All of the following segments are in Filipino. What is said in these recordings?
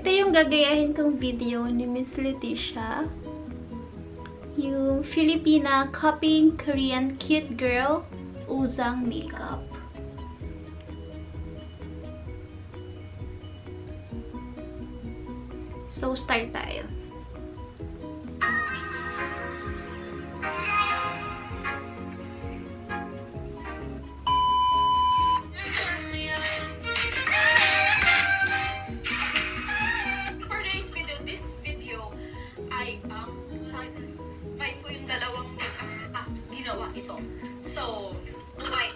Ito yung gagayahin kong video ni Miss LETI SHA. Yung Filipina copying Korean cute girl, ULZZANG Make Up. So, start tayo. Find ko yung dalawang makeup ginawa ito. So, white.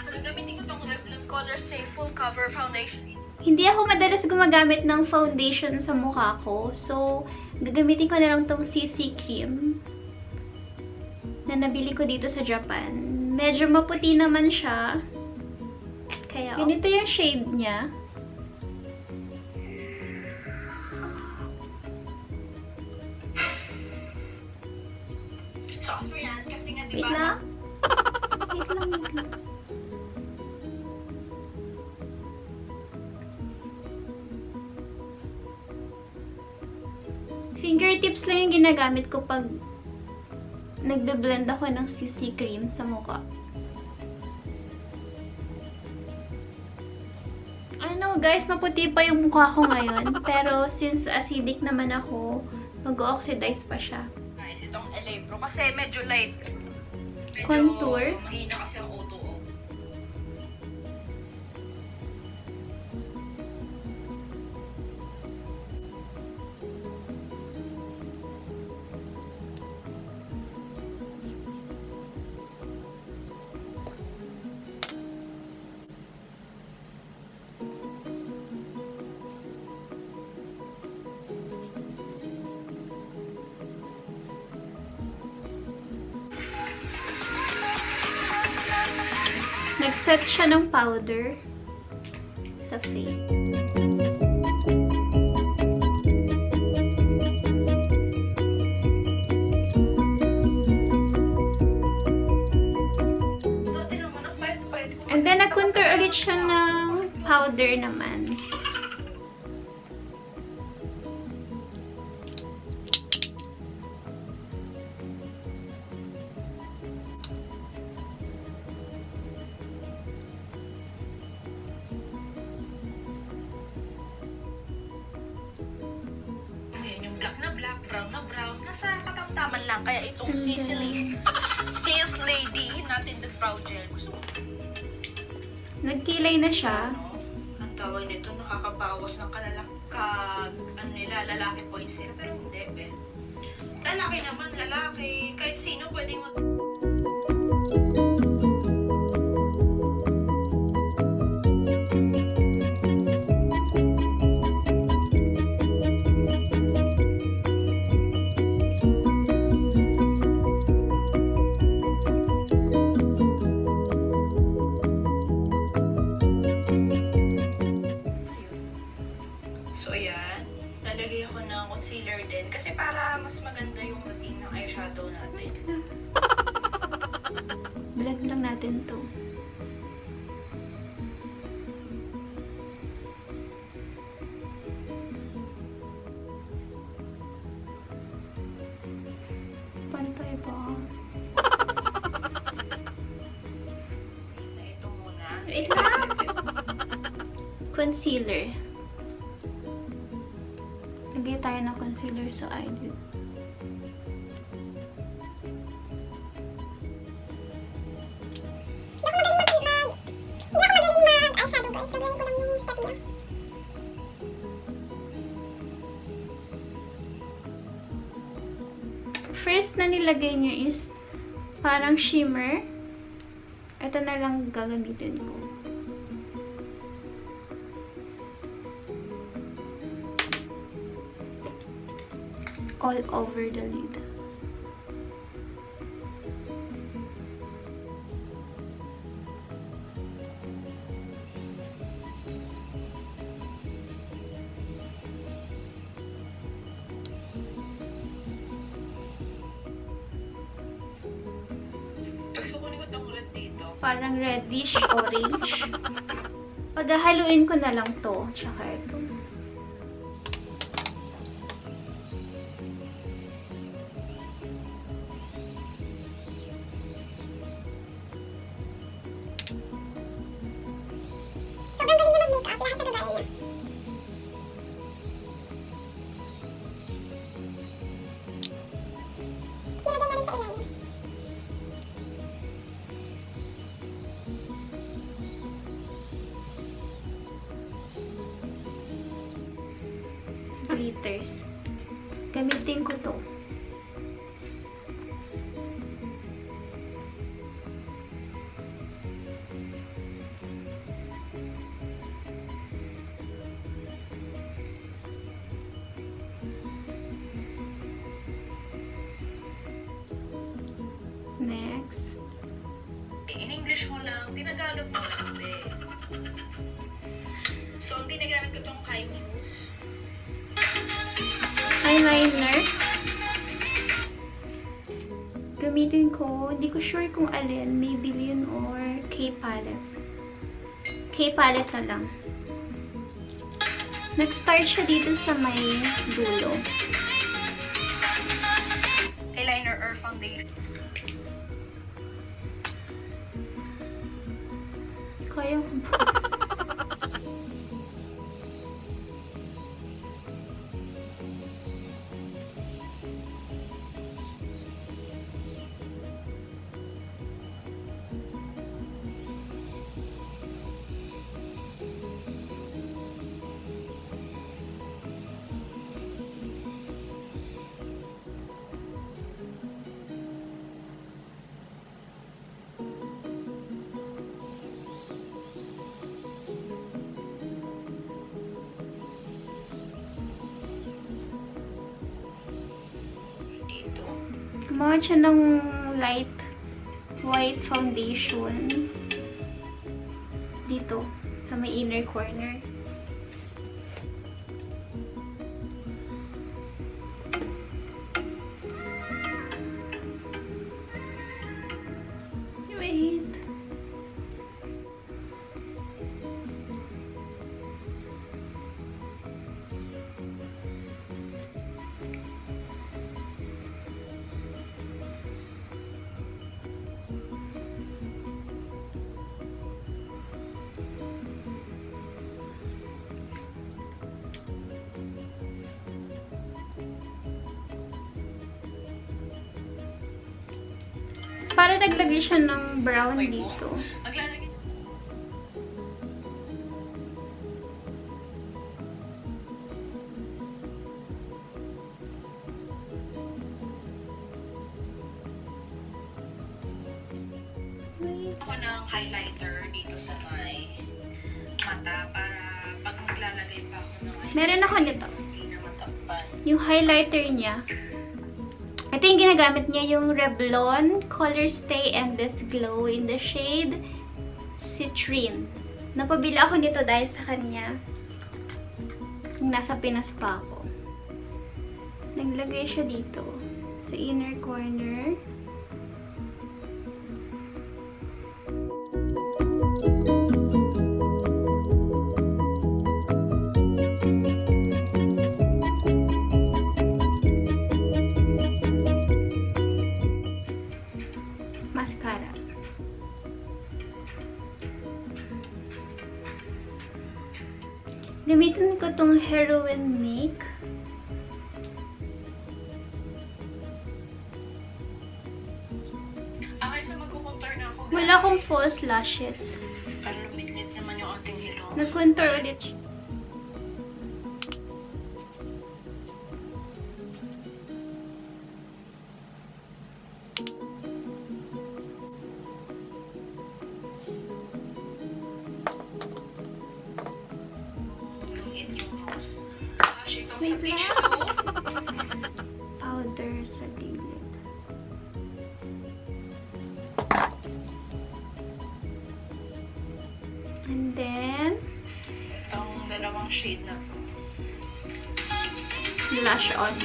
So, nagamitin ko tong Revlon Color Stay Full Cover Foundation. Hindi ako madalas gumagamit ng foundation sa mukha ko. So, gagamitin ko na lang tong CC cream na nabili ko dito sa Japan. Medyo maputi naman siya. Kaya, ganito yung shade niya. Soft yan kasi nga Wait diba? lang. Wait lang. Fingertips lang yung ginagamit ko pag nagbe-blend ako ng CC cream sa mukha. Ano guys, maputi pa yung mukha ko ngayon. Pero since acidic naman ako, mag-oxidize pa siya. Nice, itong LA Pro kasi medyo light. Medyo Contour. mahina kasi ang O2O. Nag-set siya ng powder sa face. And then, nag-contour ulit siya ng powder naman. Black na black, brown na brown. Nasa katamtaman lang. Kaya itong Sis Lady natin the brow gel. Gusto mo? Nagkilay na siya. Ang tawag nito, nakakabawas ng lalaki points sila. Pero hindi, Ben. Lalaki naman, lalaki. Kahit sino pwedeng lalagay ako ng concealer din kasi para mas maganda yung dating ng eyeshadow natin. Blend lang natin to. Pantay ba? Ito muna. Wait lang! Concealer. Lagay tayo ng concealer sa eyelid. First na nilagay niyo is parang shimmer. Ito na lang gagamitin ko. All over the lid. Parang reddish orange. Paghahaluin ko na lang to, tsaka ito. glitters. Gamitin ko to. Next. In English mo lang, tinagalog mo lang, be. So, ang ginagamit ko tong Kai Muse. Eyeliner. Gamitin ko, hindi ko sure kung alin, Maybelline or K-Palette. K-Palette na lang. Nag-start siya dito sa may dulo. Eyeliner or foundation. Kaya ko ba? Gumawa siya ng light white foundation dito sa may inner corner. Wait. Para naglagay siya ng brown dito. Maglalagay. Ako ng highlighter dito sa may mata para pag maglalagay pa ako ng highlighter. Meron ako nito. Hindi na matakpan. Yung highlighter niya. Ito yung ginagamit niya, yung Revlon Color Stay Endless Glow in the shade Citrine. Napabili ako nito dahil sa kanya. Kung nasa Pinas pa ako. Naglagay siya dito sa inner corner. Mascara. Gamitin ko tong Heroin Make. Okay, so magkukontour na ako. Wala akong false lashes. Para lumit-lit naman yung ating ilong. Nag-contour ulit siya. Lumit yung nose. Actually, itong sa Wait page lang. Powder sa gilid. And then, Itong dalawang shade na to. blush on.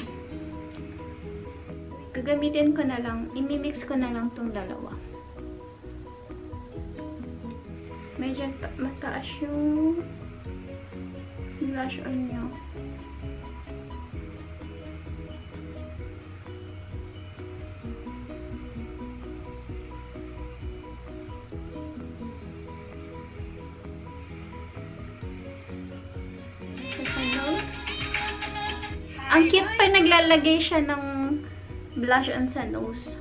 Gagamitin ko na lang, imimix ko na lang tong dalawa. Medyo mataas yung blush on nyo. Ang cute pa naglalagay siya ng blush on sa nose.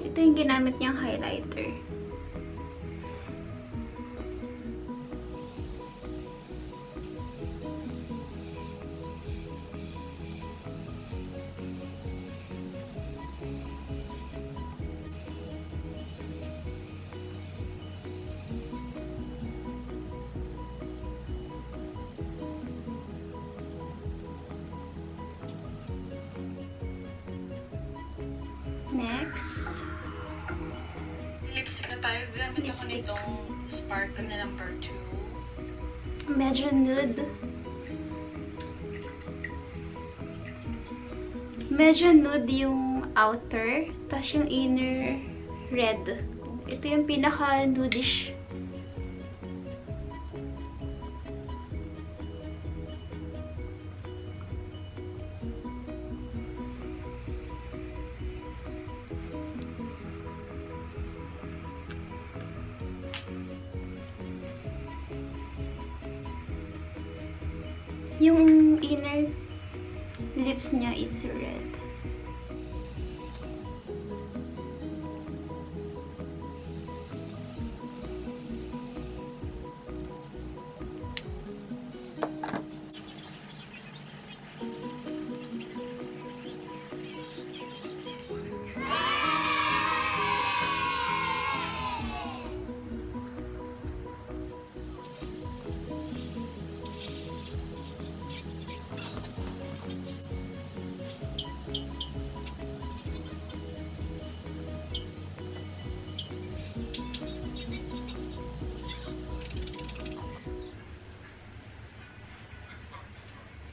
Ito yung ginamit niyang highlighter. tayo. Gamit ako nitong Sparkle na number 2. Medyo nude. Medyo nude yung outer, tapos yung inner red. Ito yung pinaka nudish. Yung inner lips niya is red.